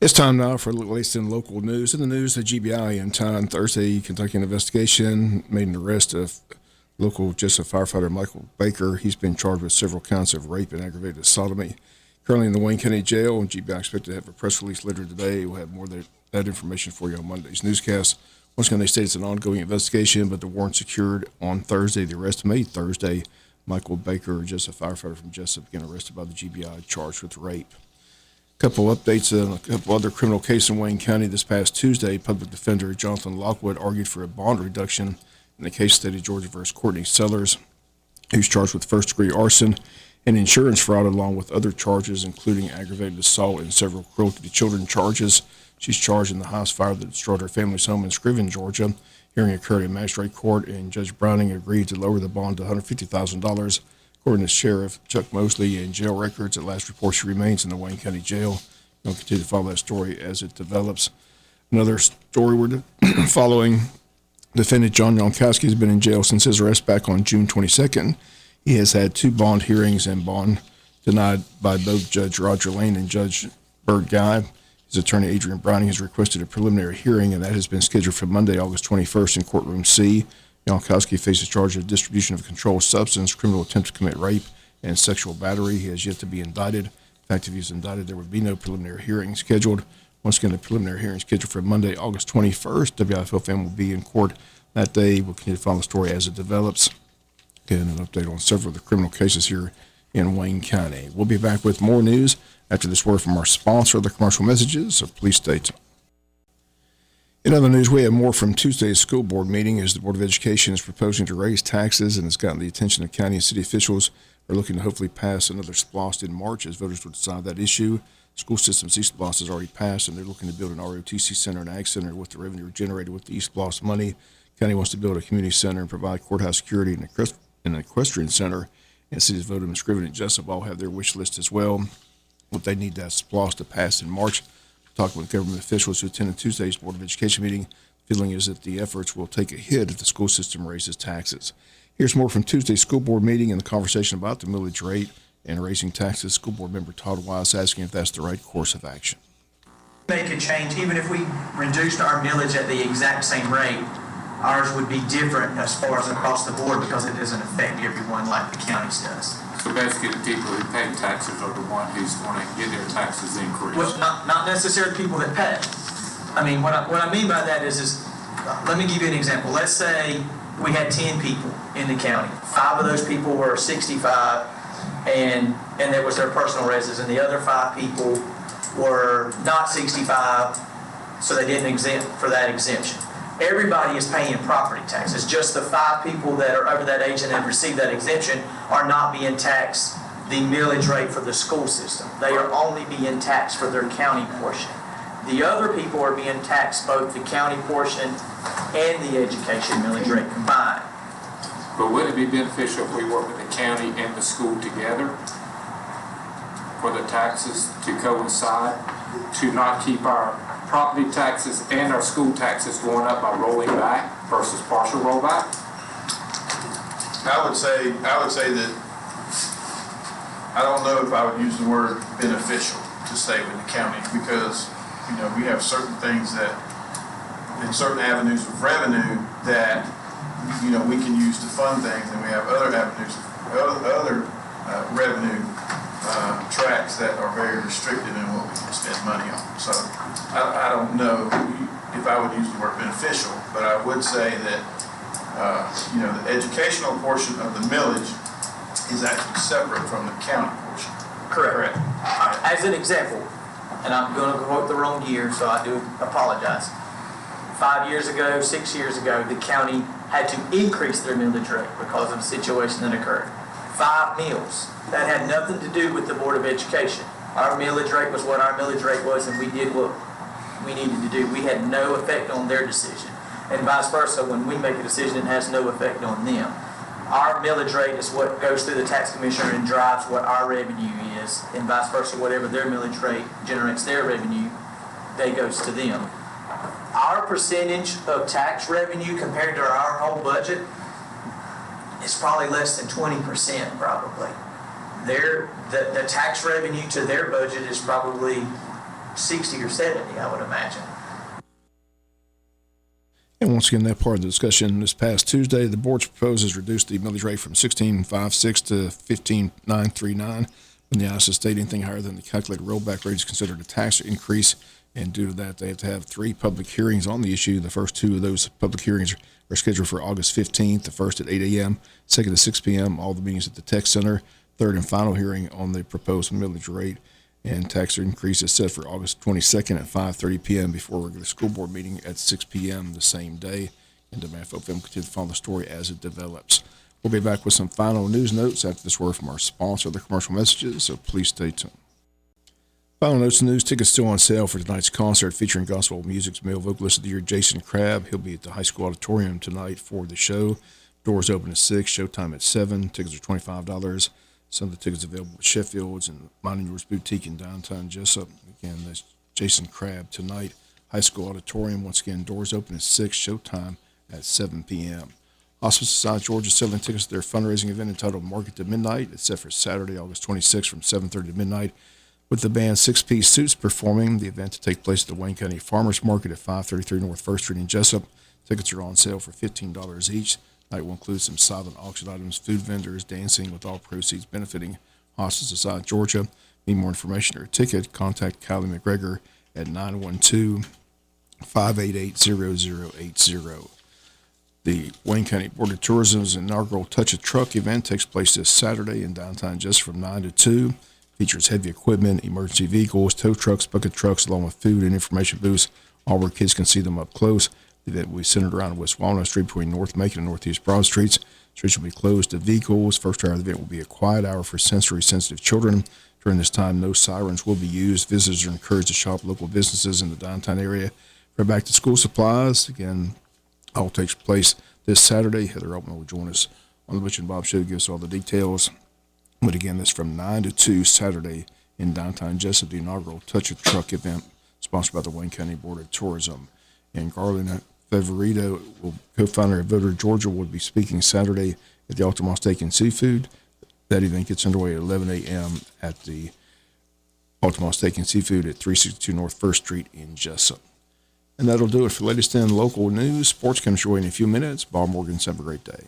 It's time now for the latest in local news. In the news, the GBI in town Thursday, Kentucky investigation made an arrest of local Jesup firefighter Michael Baker. He's been charged with several counts of rape and aggravated sodomy. Currently in the Wayne County Jail, and GBI expected to have a press release later today. We'll have more of that information for you on Monday's newscast. Once again, they state it's an ongoing investigation, but the warrant secured on Thursday. The arrest made Thursday. Michael Baker, just a firefighter from Jesup, again arrested by the GBI, charged with rape. A couple updates on a couple other criminal cases in Wayne County. This past Tuesday, public defender Jonathan Lockwood argued for a bond reduction in the case of State of Georgia versus Courtney Sellers, who's charged with first-degree arson and insurance fraud, along with other charges, including aggravated assault and several cruelty to children charges. She's charged in the house fire that destroyed her family's home in Scriven, Georgia. Hearing occurred in magistrate court, and Judge Browning agreed to lower the bond to $150,000. According to Sheriff Chuck Mosley in jail records, at last report she remains in the Wayne County Jail. We'll continue to follow that story as it develops. Another story we're following, defendant John Yonkowski has been in jail since his arrest back on June 22nd. He has had 2 bond hearings and bond denied by both Judge Roger Lane and Judge Bert Guy. His attorney Adrian Browning has requested a preliminary hearing, and that has been scheduled for Monday, August 21st in courtroom C. Yonkowski faces charge of distribution of a controlled substance, criminal attempt to commit rape, and sexual battery. He has yet to be indicted. In fact, if he's indicted, there would be no preliminary hearing scheduled. Once again, the preliminary hearing is scheduled for Monday, August 21st. WIFO fan will be in court that day. We'll continue to follow the story as it develops. Again, an update on several of the criminal cases here in Wayne County. We'll be back with more news after this word from our sponsor, the commercial messages, so please stay tuned. In other news, we have more from Tuesday's school board meeting as the Board of Education is proposing to raise taxes and has gotten the attention of county and city officials. Are looking to hopefully pass another SPLOST in March as voters will decide that issue. School system's eSPLOST has already passed, and they're looking to build an ROTC center and ag center with the revenue generated with the eSPLOST money. County wants to build a community center and provide courthouse security and an equestrian center. And cities voted in Scriven and Jesup all have their wish list as well. What they need that SPLOST to pass in March. Talking with government officials who attended Tuesday's Board of Education meeting, feeling is that the efforts will take a hit if the school system raises taxes. Here's more from Tuesday's school board meeting and the conversation about the millage rate and raising taxes. School board member Todd Wise asking if that's the right course of action. Make a change, even if we reduced our millage at the exact same rate, ours would be different as far as across the board because it doesn't affect everyone like the county's does. So basically, the people who pay taxes are the one who's going to get their taxes increased. Well, not necessarily people that pay. I mean, what I mean by that is let me give you an example. Let's say we had 10 people in the county. 5 of those people were 65, and that was their personal residence, and the other 5 people were not 65, so they didn't exempt for that exemption. Everybody is paying property taxes. Just the 5 people that are over that age and have received that exemption are not being taxed the millage rate for the school system. They are only being taxed for their county portion. The other people are being taxed both the county portion and the education millage rate combined. But would it be beneficial if we work with the county and the school together for the taxes to coincide, to not keep our property taxes and our school taxes going up by rolling back versus partial rollback? I would say that I don't know if I would use the word beneficial to stay with the county because, we have certain things that, in certain avenues of revenue that, we can use to fund things, and we have other avenues, other revenue tracks that are very restricted in what we can spend money on. So I don't know if I would use the word beneficial, but I would say that the educational portion of the millage is actually separate from the county portion. Correct. As an example, and I'm going to quote the wrong year, so I do apologize. 5 years ago, 6 years ago, the county had to increase their millage rate because of a situation that occurred. 5 meals. That had nothing to do with the Board of Education. Our millage rate was what our millage rate was, and we did what we needed to do. We had no effect on their decision. And vice versa, when we make a decision, it has no effect on them. Our millage rate is what goes through the tax commissioner and drives what our revenue is, and vice versa, whatever their millage rate generates their revenue, that goes to them. Our percentage of tax revenue compared to our whole budget is probably less than 20%, probably. The tax revenue to their budget is probably 60 or 70, I would imagine. And once again, that part of the discussion this past Tuesday, the board's proposes reduce the millage rate from 16.56 to 15.939. When the ISO state anything higher than the calculated rollback rate is considered a tax increase. And due to that, they have to have 3 public hearings on the issue. The first 2 of those public hearings are scheduled for August 15th, the first at 8 a.m., second at 6 p.m., all the meetings at the Tech Center. Third and final hearing on the proposed millage rate and tax increase is set for August 22nd at 5:30 p.m. before a regular school board meeting at 6 p.m. the same day. And demand for them continue to follow the story as it develops. We'll be back with some final news notes after this word from our sponsor, the commercial messages, so please stay tuned. Final notes and news, tickets still on sale for tonight's concert featuring gospel music's male vocalist of the year, Jason Crabb. He'll be at the high school auditorium tonight for the show. Doors open at 6, showtime at 7. Tickets are $25. Some of the tickets available at Sheffield's and Mine and Yours Boutique in downtown Jesup. Again, that's Jason Crabb tonight, high school auditorium. Once again, doors open at 6, showtime at 7 p.m. Hospice of South Georgia selling tickets to their fundraising event entitled Market to Midnight. It's set for Saturday, August 26th from 7:30 to midnight. With the band 6-Piece Suits performing, the event to take place at the Wayne County Farmers Market at 533 North 1st Street in Jesup. Tickets are on sale for $15 each. Night will include some silent auction items, food vendors, dancing, with all proceeds benefiting Hospice of South Georgia. Need more information or a ticket, contact Kylie McGregor at 912-588-0080. The Wayne County Board of Tourism's inaugural Touch a Truck event takes place this Saturday in downtown just from 9 to 2. Features heavy equipment, emergency vehicles, tow trucks, bucket trucks, along with food and information booths, all where kids can see them up close. The event will be centered around West Walnut Street between North Macon and Northeast Broad Streets. Streets will be closed to vehicles. First hour of the event will be a quiet hour for sensory-sensitive children. During this time, no sirens will be used. Visitors are encouraged to shop local businesses in the downtown area for back-to-school supplies. Again, all takes place this Saturday. Heather Altman will join us on the Butch and Bob Show to give us all the details. But again, that's from 9 to 2 Saturday in downtown Jesup, the inaugural Touch a Truck event sponsored by the Wayne County Board of Tourism. And Garland Favorito, co-founder of Voter Georgia, will be speaking Saturday at the Altamont Steak and Seafood. That event gets underway at 11 a.m. at the Altamont Steak and Seafood at 362 North 1st Street in Jesup. And that'll do it for latest in local news. Sports comes your way in a few minutes. Bob Morgan, have a great day.